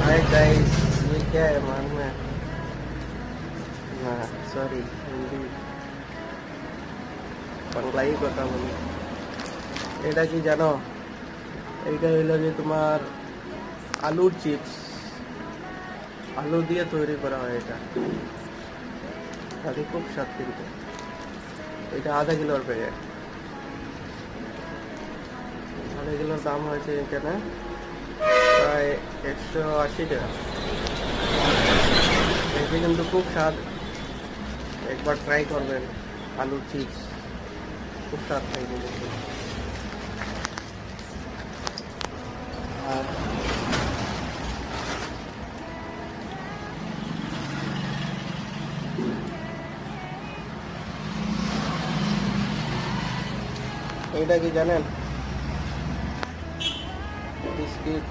Hi guys, ये क्या है मान में? हाँ सॉरी, हिंदी বাংলাই কথা বলি। এটা কি জানো? এইটা হইলো যে তোমার আলুর চিপস, আলু দিয়ে তৈরি করা হয় এটা। খালি খুব স্বাদ কিন্তু। এটা আধা কিলোর প্যাকেট, আধা কিলোর দাম হয়েছে এখানে প্রায় 180 টাকা। এটা কিন্তু খুব স্বাদ, একবার ট্রাই করবেন। আলুর চিপস খুব স্বাদ খাইতে কিন্তু। আর এইটা কি জানেন? বিস্কিট